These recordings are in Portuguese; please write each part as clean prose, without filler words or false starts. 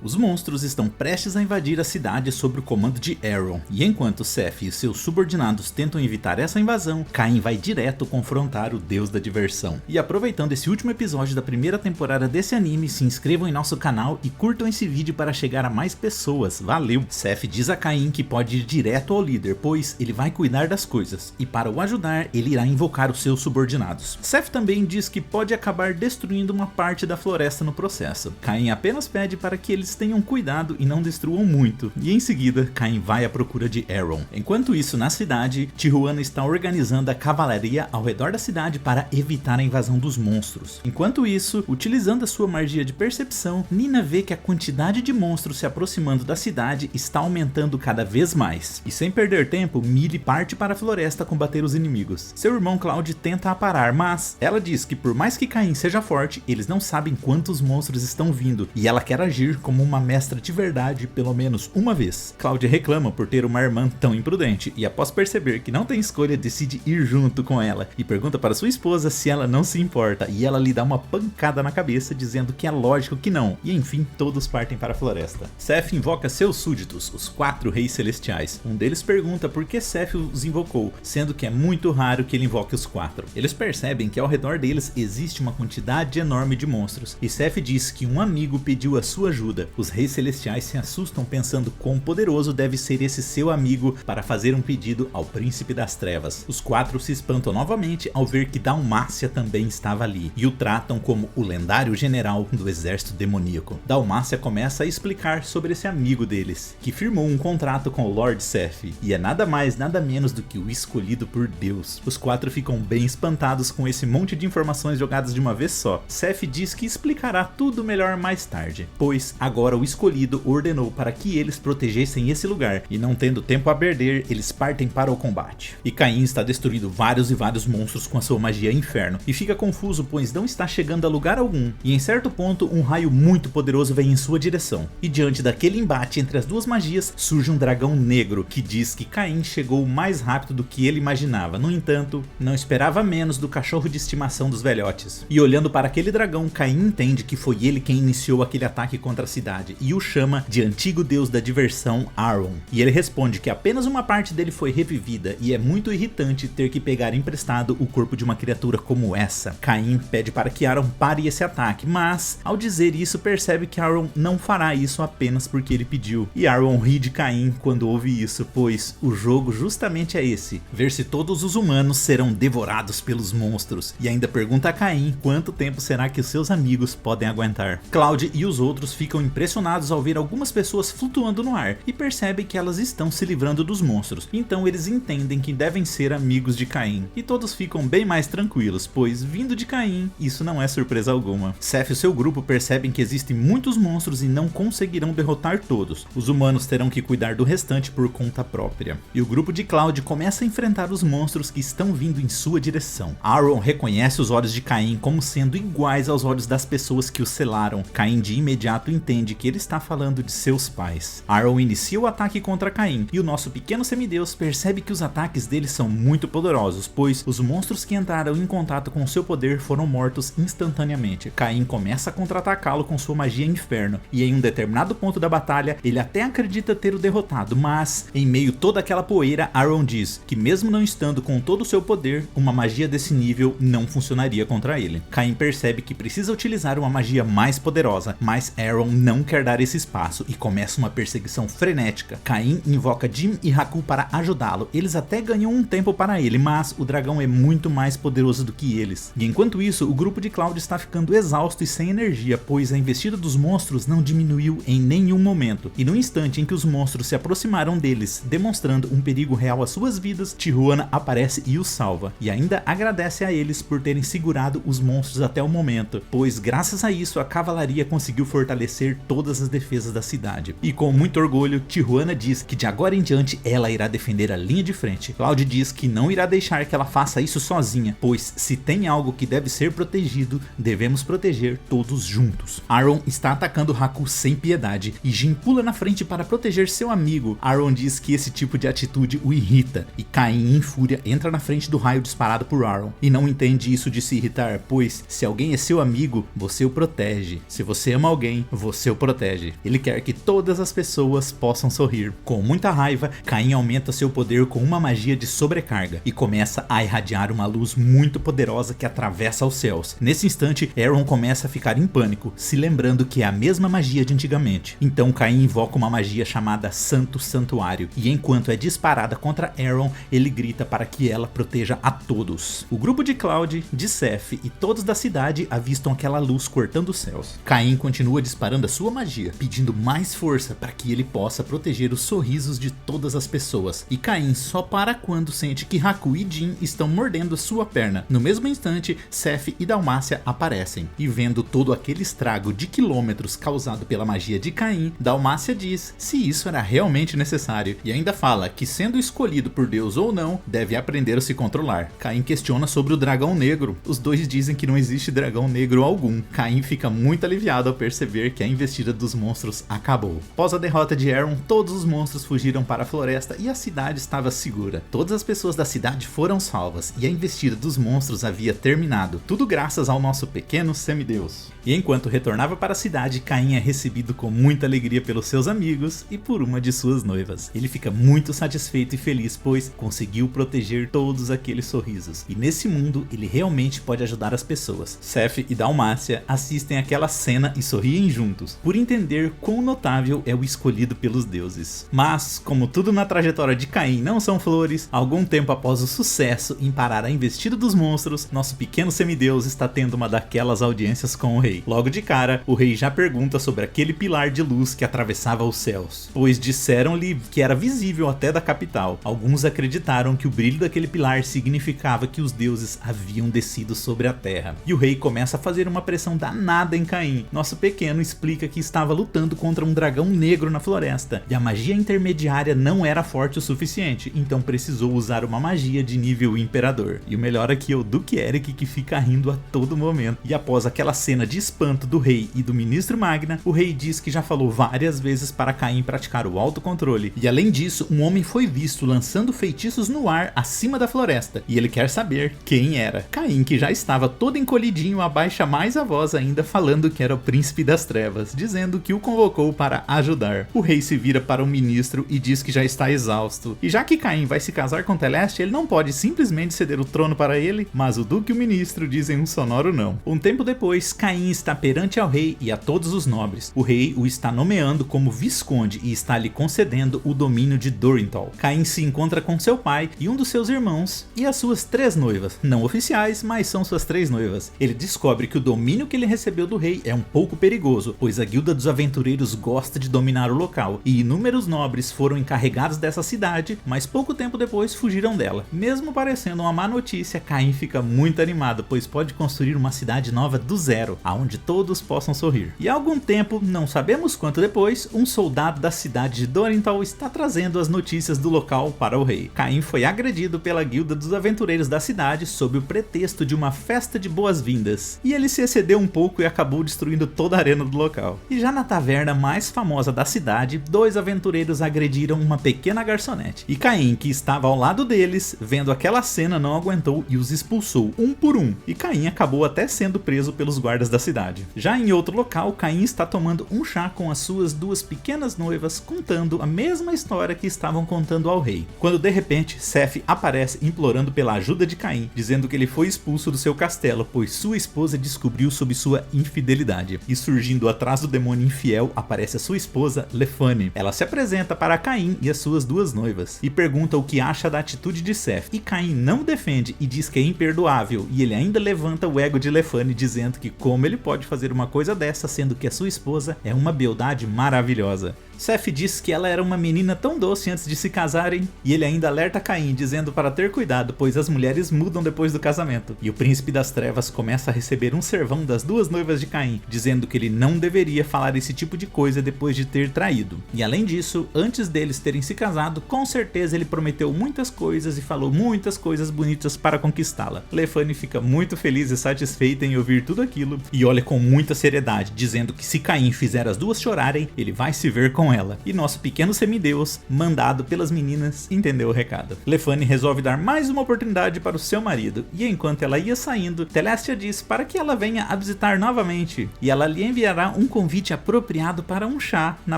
Os monstros estão prestes a invadir a cidade sob o comando de Aaron, e enquanto Seth e seus subordinados tentam evitar essa invasão, Caim vai direto confrontar o deus da diversão. E aproveitando esse último episódio da primeira temporada desse anime, se inscrevam em nosso canal e curtam esse vídeo para chegar a mais pessoas, valeu! Seth diz a Caim que pode ir direto ao líder, pois ele vai cuidar das coisas, e para o ajudar, ele irá invocar os seus subordinados. Seth também diz que pode acabar destruindo uma parte da floresta no processo. Caim apenas pede para que eles tenham cuidado e não destruam muito, e em seguida Caim vai à procura de Aaron. Enquanto isso, na cidade, Tijuana está organizando a cavalaria ao redor da cidade para evitar a invasão dos monstros. Enquanto isso, utilizando a sua magia de percepção, Nina vê que a quantidade de monstros se aproximando da cidade está aumentando cada vez mais. E sem perder tempo, Millie parte para a floresta combater os inimigos. Seu irmão Cloud tenta a parar, mas ela diz que por mais que Caim seja forte, eles não sabem quantos monstros estão vindo, e ela quer agir como uma mestra de verdade pelo menos uma vez. Cloud reclama por ter uma irmã tão imprudente, e após perceber que não tem escolha, decide ir junto com ela, e pergunta para sua esposa se ela não se importa, e ela lhe dá uma pancada na cabeça dizendo que é lógico que não, e enfim todos partem para a floresta. Seth invoca seus súditos, os 4 reis celestiais. Um deles pergunta por que Seth os invocou, sendo que é muito raro que ele invoque os 4. Eles percebem que ao redor deles existe uma quantidade enorme de monstros, e Seth diz que um amigo pediu a sua ajuda. Os reis celestiais se assustam pensando quão poderoso deve ser esse seu amigo para fazer um pedido ao príncipe das trevas. Os 4 se espantam novamente ao ver que Dalmácia também estava ali, e o tratam como o lendário general do exército demoníaco. Dalmácia começa a explicar sobre esse amigo deles, que firmou um contrato com o Lord Seth, e é nada mais nada menos do que o escolhido por Deus. Os 4 ficam bem espantados com esse monte de informações jogadas de uma vez só. Seth diz que explicará tudo melhor mais tarde, pois agora o escolhido ordenou para que eles protegessem esse lugar, e não tendo tempo a perder, eles partem para o combate. E Caim está destruindo vários monstros com a sua magia inferno, e fica confuso pois não está chegando a lugar algum, e em certo ponto um raio muito poderoso vem em sua direção, e diante daquele embate entre as duas magias, surge um dragão negro, que diz que Caim chegou mais rápido do que ele imaginava. No entanto, não esperava menos do cachorro de estimação dos velhotes. E olhando para aquele dragão, Caim entende que foi ele quem iniciou aquele ataque contra a cidade, e o chama de antigo deus da diversão, Aaron. E ele responde que apenas uma parte dele foi revivida, e é muito irritante ter que pegar emprestado o corpo de uma criatura como essa. Caim pede para que Aaron pare esse ataque, mas ao dizer isso percebe que Aaron não fará isso apenas porque ele pediu. E Aaron ri de Caim quando ouve isso, pois o jogo justamente é esse, ver se todos os humanos serão devorados pelos monstros, e ainda pergunta a Caim quanto tempo será que os seus amigos podem aguentar. Cloud e os outros ficam impressionados ao ver algumas pessoas flutuando no ar, e percebem que elas estão se livrando dos monstros, então eles entendem que devem ser amigos de Caim, e todos ficam bem mais tranquilos, pois vindo de Caim, isso não é surpresa alguma. Seth e seu grupo percebem que existem muitos monstros e não conseguirão derrotar todos, os humanos terão que cuidar do restante por conta própria, e o grupo de Cloud começa a enfrentar os monstros que estão vindo em sua direção. Aaron reconhece os olhos de Caim como sendo iguais aos olhos das pessoas que o selaram. Caim de imediato entende que ele está falando de seus pais. Aaron inicia o ataque contra Caim, e o nosso pequeno semideus percebe que os ataques dele são muito poderosos, pois os monstros que entraram em contato com seu poder foram mortos instantaneamente. Caim começa a contra-atacá-lo com sua magia inferno, e em um determinado ponto da batalha, ele até acredita ter o derrotado, mas em meio a toda aquela poeira, Aaron diz que mesmo não estando com todo o seu poder, uma magia desse nível não funcionaria contra ele. Caim percebe que precisa utilizar uma magia mais poderosa, mas Aaron não quer dar esse espaço e começa uma perseguição frenética. Caim invoca Jim e Haku para ajudá-lo. Eles até ganham um tempo para ele, mas o dragão é muito mais poderoso do que eles. E enquanto isso, o grupo de Cloud está ficando exausto e sem energia, pois a investida dos monstros não diminuiu em nenhum momento. E no instante em que os monstros se aproximaram deles, demonstrando um perigo real às suas vidas, Tijuana aparece e os salva. E ainda agradece a eles por terem segurado os monstros até o momento, pois graças a isso a cavalaria conseguiu fortalecer todas as defesas da cidade. E com muito orgulho, Tijuana diz que de agora em diante ela irá defender a linha de frente. Cloud diz que não irá deixar que ela faça isso sozinha, pois se tem algo que deve ser protegido, devemos proteger todos juntos. Aaron está atacando Haku sem piedade, e Jin pula na frente para proteger seu amigo. Aaron diz que esse tipo de atitude o irrita, e Caim em fúria entra na frente do raio disparado por Aaron, e não entende isso de se irritar, pois se alguém é seu amigo, você o protege. Se você ama alguém, você você o protege. Ele quer que todas as pessoas possam sorrir. Com muita raiva, Caim aumenta seu poder com uma magia de sobrecarga e começa a irradiar uma luz muito poderosa que atravessa os céus. Nesse instante, Aaron começa a ficar em pânico, se lembrando que é a mesma magia de antigamente. Então Caim invoca uma magia chamada Santo Santuário, e enquanto é disparada contra Aaron, ele grita para que ela proteja a todos. O grupo de Cloud, de Seth e todos da cidade avistam aquela luz cortando os céus. Caim continua disparando a sua magia, pedindo mais força para que ele possa proteger os sorrisos de todas as pessoas. E Caim só para quando sente que Haku e Jin estão mordendo sua perna. No mesmo instante, Seth e Dalmácia aparecem, e vendo todo aquele estrago de quilômetros causado pela magia de Caim, Dalmácia diz se isso era realmente necessário, e ainda fala que, sendo escolhido por Deus ou não, deve aprender a se controlar. Caim questiona sobre o dragão negro. Os dois dizem que não existe dragão negro algum. Caim fica muito aliviado ao perceber que a investida dos monstros acabou. Após a derrota de Aaron, todos os monstros fugiram para a floresta e a cidade estava segura. Todas as pessoas da cidade foram salvas e a investida dos monstros havia terminado, tudo graças ao nosso pequeno semideus. E enquanto retornava para a cidade, Caim é recebido com muita alegria pelos seus amigos e por uma de suas noivas. Ele fica muito satisfeito e feliz, pois conseguiu proteger todos aqueles sorrisos. E nesse mundo, ele realmente pode ajudar as pessoas. Seth e Dalmácia assistem aquela cena e sorriem juntos, por entender quão notável é o escolhido pelos deuses. Mas, como tudo na trajetória de Caim não são flores, algum tempo após o sucesso em parar a investida dos monstros, nosso pequeno semideus está tendo uma daquelas audiências com o rei. Logo de cara, o rei já pergunta sobre aquele pilar de luz que atravessava os céus, pois disseram-lhe que era visível até da capital. Alguns acreditaram que o brilho daquele pilar significava que os deuses haviam descido sobre a terra. E o rei começa a fazer uma pressão danada em Caim. Nosso pequeno explica que estava lutando contra um dragão negro na floresta, e a magia intermediária não era forte o suficiente, então precisou usar uma magia de nível imperador. E o melhor aqui é o Duque Eric, que fica rindo a todo momento. E após aquela cena de espanto do rei e do ministro Magna, o rei diz que já falou várias vezes para Caim praticar o autocontrole. E além disso, um homem foi visto lançando feitiços no ar acima da floresta, e ele quer saber quem era. Caim, que já estava todo encolhidinho, abaixa mais a voz ainda, falando que era o príncipe das trevas, dizendo que o convocou para ajudar. O rei se vira para o ministro e diz que já está exausto, e já que Caim vai se casar com Teleste, ele não pode simplesmente ceder o trono para ele, mas o duque e o ministro dizem um sonoro não. Um tempo depois, Caim está perante ao rei e a todos os nobres. O rei o está nomeando como visconde e está lhe concedendo o domínio de Durinthol. Caim se encontra com seu pai e um dos seus irmãos e as suas 3 noivas, não oficiais, mas são suas 3 noivas. Ele descobre que o domínio que ele recebeu do rei é um pouco perigoso, pois a guilda dos aventureiros gosta de dominar o local, e inúmeros nobres foram encarregados dessa cidade, mas pouco tempo depois fugiram dela. Mesmo parecendo uma má notícia, Caim fica muito animado, pois pode construir uma cidade nova do zero, aonde todos possam sorrir. E há algum tempo, não sabemos quanto depois, um soldado da cidade de Durinthol está trazendo as notícias do local para o rei. Caim foi agredido pela guilda dos aventureiros da cidade sob o pretexto de uma festa de boas-vindas, e ele se excedeu um pouco e acabou destruindo toda a arena do local. E já na taverna mais famosa da cidade, 2 aventureiros agrediram uma pequena garçonete, e Caim, que estava ao lado deles, vendo aquela cena, não aguentou e os expulsou um por um, e Caim acabou até sendo preso pelos guardas da cidade. Já em outro local, Caim está tomando um chá com as suas 2 pequenas noivas, contando a mesma história que estavam contando ao rei, quando de repente Seth aparece implorando pela ajuda de Caim, dizendo que ele foi expulso do seu castelo, pois sua esposa descobriu sobre sua infidelidade. E surgindo atrás do demônio infiel, aparece a sua esposa, Lefane. Ela se apresenta para Caim e as suas 2 noivas, e pergunta o que acha da atitude de Seth, e Caim não defende e diz que é imperdoável, e ele ainda levanta o ego de Lefane, dizendo que como ele pode fazer uma coisa dessa, sendo que a sua esposa é uma beldade maravilhosa. Seth diz que ela era uma menina tão doce antes de se casarem, e ele ainda alerta Caim, dizendo para ter cuidado, pois as mulheres mudam depois do casamento. E o príncipe das trevas começa a receber um sermão das 2 noivas de Caim, dizendo que ele não deveria falar esse tipo de coisa depois de ter traído. E além disso, antes deles terem se casado, com certeza ele prometeu muitas coisas e falou muitas coisas bonitas para conquistá-la. Lefane fica muito feliz e satisfeita em ouvir tudo aquilo, e olha com muita seriedade, dizendo que se Caim fizer as 2 chorarem, ele vai se ver com com ela. E nosso pequeno semideus, mandado pelas meninas, entendeu o recado. Lefane resolve dar mais uma oportunidade para o seu marido, e enquanto ela ia saindo, Telestia diz para que ela venha a visitar novamente, e ela lhe enviará um convite apropriado para um chá na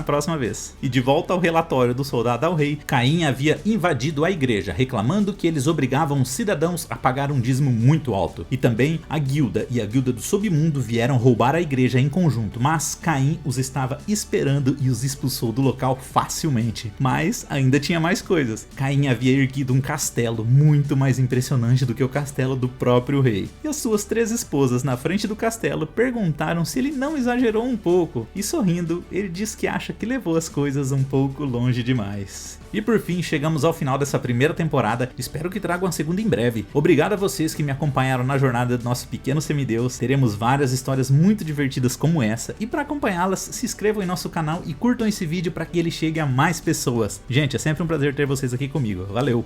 próxima vez. E de volta ao relatório do soldado ao rei, Caim havia invadido a igreja, reclamando que eles obrigavam os cidadãos a pagar um dízimo muito alto. E também a guilda e a guilda do submundo vieram roubar a igreja em conjunto, mas Caim os estava esperando e os expulsou do local facilmente. Mas ainda tinha mais coisas. Caim havia erguido um castelo muito mais impressionante do que o castelo do próprio rei. E as suas 3 esposas na frente do castelo perguntaram se ele não exagerou um pouco. E sorrindo, ele diz que acha que levou as coisas um pouco longe demais. E por fim, chegamos ao final dessa primeira temporada, espero que tragam a segunda em breve. Obrigado a vocês que me acompanharam na jornada do nosso pequeno semideus, teremos várias histórias muito divertidas como essa, e para acompanhá-las, se inscrevam em nosso canal e curtam esse vídeo para que ele chegue a mais pessoas. Gente, é sempre um prazer ter vocês aqui comigo, valeu!